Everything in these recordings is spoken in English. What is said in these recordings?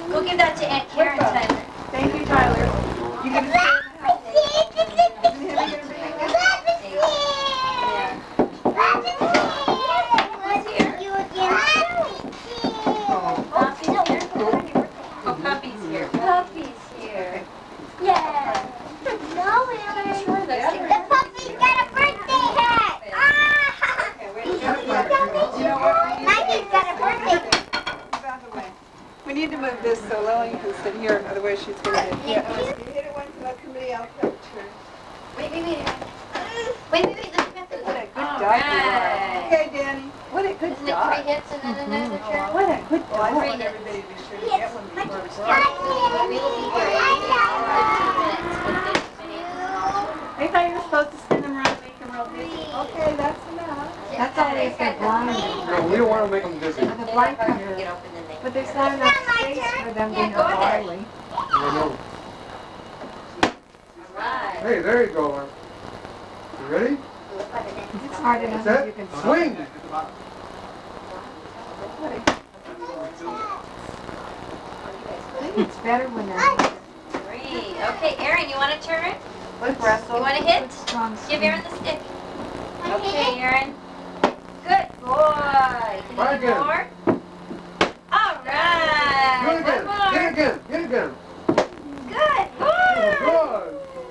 Go give that to Aunt Karen, Tyler. Thank you, Tyler. You can stay in the house. Puppy's here. Puppy's here. Yeah. No, sure the puppy's got a birthday hat. Mikey's got a birthday hat. We need to move this so Lily can sit here, otherwise she's going to get hit. You hit it once and let somebody else have a turn. Wait. Let's get this. What a good dog you are. Okay, Danny. What a good Isn't dog. it 3 hits and then another turn? What a good Well, I dog. want everybody to be sure to get one before we start. We will be here in 15 minutes. I thought you were supposed to spin them around and make them real busy. Okay, that's enough. That's all they said blind. No, we don't want to make them dizzy. The blind cover. But there's not enough space for them to go barley. I know. Alright. Hey, there you go. You ready? It's hard enough Set. that you can Swing. I think it's better when they're 3. Okay, Aaron, you want to turn? Let's You wrestle. want to hit? strong. Give Aaron the stick. Okay, Aaron. Good boy. Can you do more? Alright. Do it again. One more. Get it again. Get it again. Good boy. Good.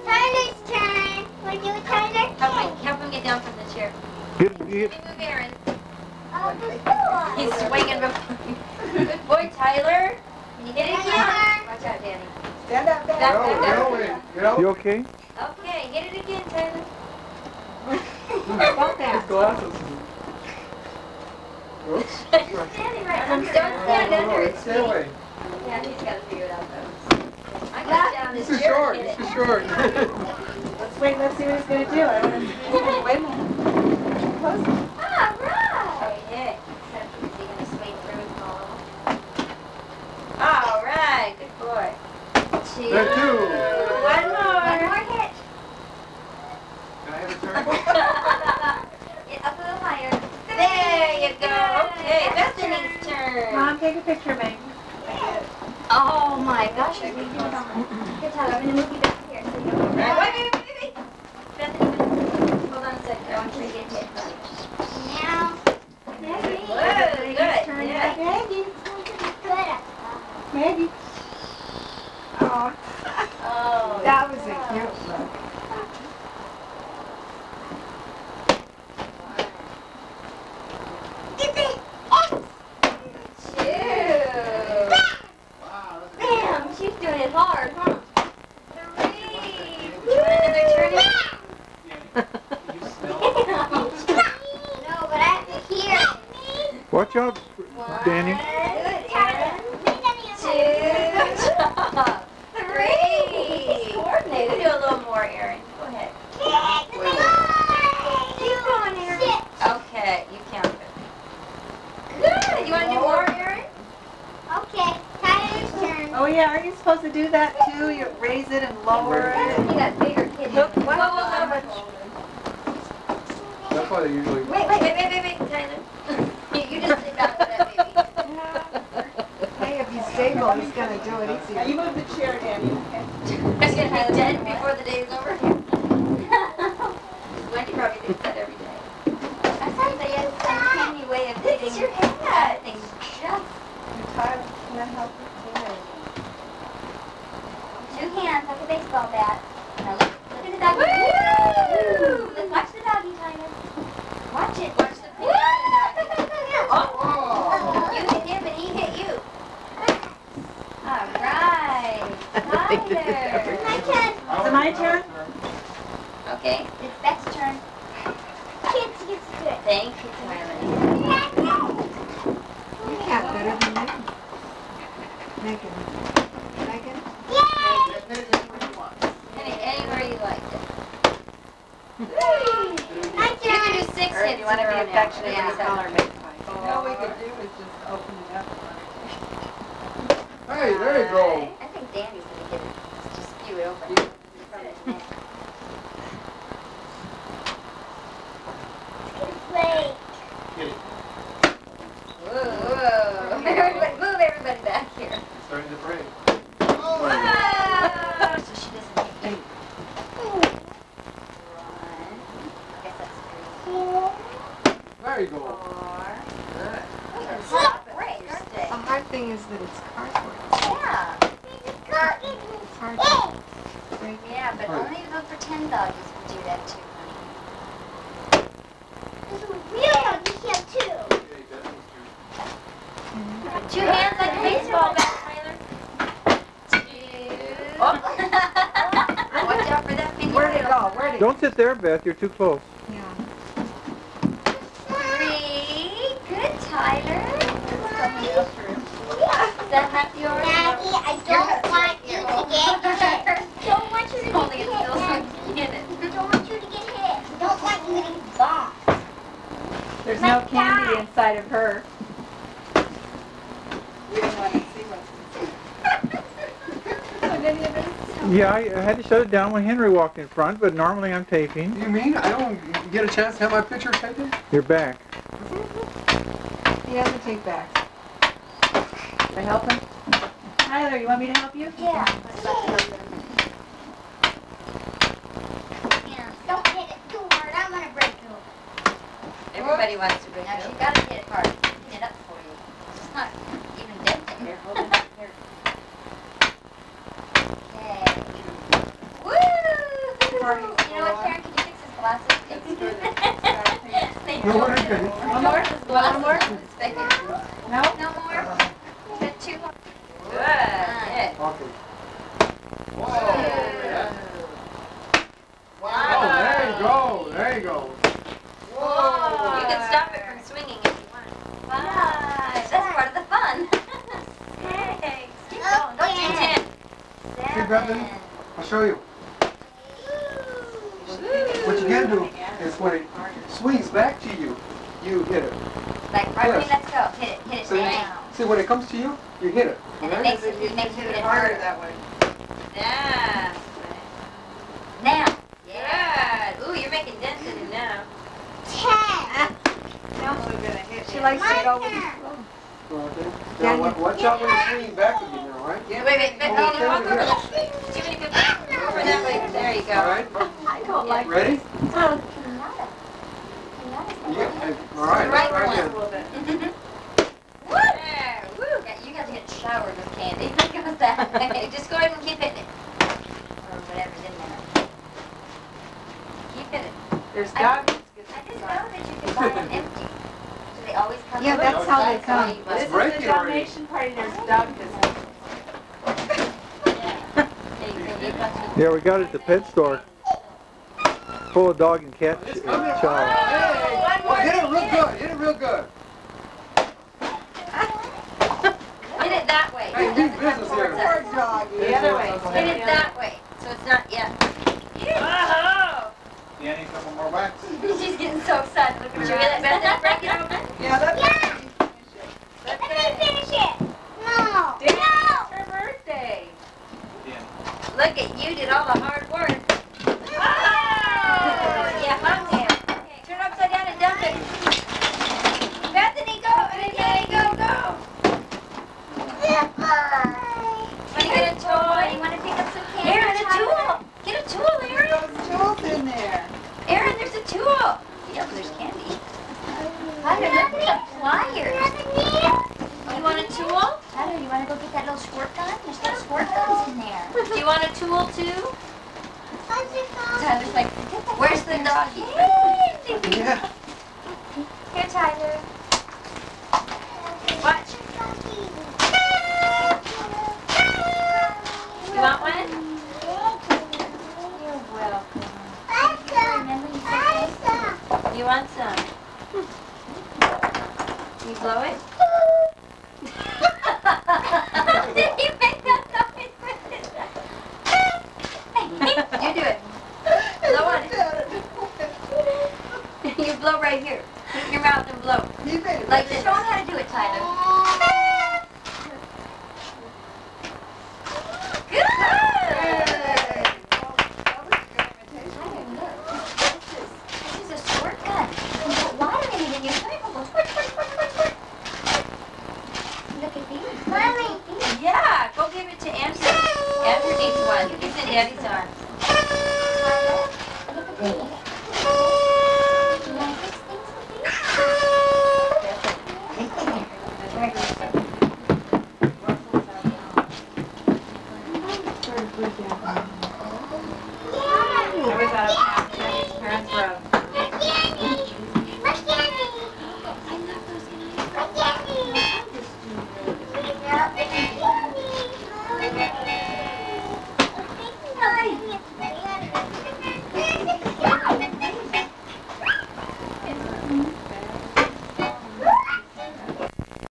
Tyler's turn. Want to do it, Tyler? Help him get down from the chair. Get. Let me move Aaron. He's swinging before you. Good boy, Tyler. Can you hit it again? Watch out, Danny. Stand up, Back, Danny. Get back, out. back. Get away. Get out. You okay? Okay, hit it again, Tyler. About that. Glasses. Oops. Standing right under. Don't stand under it. Stay away. Yeah, he's got to figure it out, though. I got down He's this too chair short. and hit He's it. too short. Let's wait, let's see what he's going to do. I want to wait a minute. Close. All right. Okay. Except is he going to swing through and fall over? All right. Good boy. 2. There, 2. One more hit. Can I have a turn? Get up a little higher. There you go. Okay, Bethany's turn. Mom, take a picture, baby. Oh my gosh, you're making it on. Here, Tyler, I'm going to move you back here. So you don't wait. Bethany, hold on a second. I want you to get hit. Now. Good. Yeah. Maggie. Maggie. Oh, Oh. That was a cute look. Bam! She's doing it hard, huh? 3. You want another turn? No, but I have to hear. Watch out, Danny. Good, Aaron. 2. Good job. 3. Coordinated. Do a little more, Aaron. Go ahead. Keep going, Aaron. Okay, you counted it. Good. You want to do more, Aaron? Okay. Tyler's turn. oh yeah, aren't you supposed to do that too? You raise it and lower it. You got bigger kids. Look, Whoa, what? That's why they usually. Wait, Tyler. You just sit back to that baby. Hey, if he's stable, he's going to do it Now easier. you move the chair, Danny. Okay. He's gonna be dead before the day is over. Wendy probably thinks that every day. I thought they had some handy way of hitting your head. Things just Tyler, can I help you? 2 hands like a baseball bat. Now look at the doggy. Woo! Let's watch the doggy, Tyler. Watch it. Watch the doggy. Oh! You hit him and he hit you. All right. Tyler. My turn. Is it my turn? Okay. It's Beth's turn. Kids gets good. Thank you, Tyler. You got better than me. Megan. Megan? Anywhere you like it. You can do 6 hits. You want to be affectionate Yeah. with the color, make all we could do is just open it up. Hey, there you go. I think Danny's going to get it. Just spew it over. Play. Get it. Whoa. Everybody, move, everybody. thing is that it's cardboard. Yeah. It's hard to break. Yeah, but only about for 10 doggies will do that too, honey. Two hands like a baseball bat, Tyler. Two. Oh. Watch out for that pinata. Where'd it go? Where'd it go? Don't sit there, Beth. You're too close. Yeah. 3. Good, Tyler. Is that half yours? Daddy, I don't want you to get hit. Don't want you to get Holding hit. it still so you can get it. Don't want you to get hit. Don't want you to get bombed. There's no candy inside of her. We don't want to see what's Yeah, I had to shut it down when Henry walked in front, but normally I'm taping. You mean I don't get a chance to have my picture taken? You're back. He has to take back. Can I help him? Tyler, you want me to help you? Yeah. Don't hit it too hard. I'm going to break it. Everybody wants to break it. You gotta hit it hard. Clean it up for you. It's not even dented. Here, hold it up here. Okay. Woo! You know what, Karen? Can you fix his glasses? No, we're good. One more? One more? No? No more? Good, 2 more. Good. Okay. Wow. Oh, there you go. There you go. Whoa. You can stop it from swinging if you want. 5. That's part of the fun. 6. Keep going. Go to 10. Hey, Bethany, I'll show you. What you can do is when it swings back to you, you hit it. Like, right, let's go. Hit it See, now. see when it comes to you, you hit it. And it Right? makes it hit it harder. that way. Yeah. Now. Yeah. Ooh, you're making dents in it now. 10. She likes to go with the flow. Okay. Now, watch out when it's swinging back to you now, right? Wait, walk over the... Too many people. Go over that way. There you go. All right. I don't like Ready? Pinata. Yeah. All right. Right Let's try one. again. Woo! There. Woo! You guys get showered with candy. Think of that. Just go ahead and keep hitting it. Or whatever's in there. Keep hitting. There's I dog. didn't know that you could buy them empty. Do they always come? Yeah, empty? that's how they That's how come. you This is buy the breaking already. donation party. There's dog business. them. Yeah. They come to- Yeah, we got it at the pet store. Full of dog and cat chow. Hey, oh, hit it real good. Hit it real good. Hit it that way. Hey, It do doesn't come business towards here. us. Poor doggy. The other way. Hit it that way. So it's not yet. Oh! Danny, a couple more whacks. She's getting so excited. Look at her. Beth, break it open. Yeah, that's Let me finish it. No. It's her birthday. Look at you, did all the hard work. Oh! Yeah, hung there. Okay, turn it upside down and dump it. Bethany, go! Bethany, go! Want to get a toy? You want to pick up some candy? Aaron, a tool! Get a tool, Aaron! jewels in there. Aaron, there's a tool! Yeah, there's candy. Tyler, look at the pliers. You want a tool? Tyler, you want to go get that little squirt gun? There's little squirt guns in there. Do you want a tool too? Tyler's like, where's the doggy? Yeah. Here, Tyler. Watch. You want one? You're welcome. Remember you said thank you. You want some? You blow it? Did you make that noise? You do it. Blow on it. You blow right here. Put it in your mouth and blow. You made it. Like this. Show him how to do it, Tyler. Good! This is a squirt gun. You put water in it and you squirt, squirt, squirt, squirt, squirt. Look at these. Mommy. Yeah, go give it to Andrew. Andrew needs one. He's in Daddy's arms.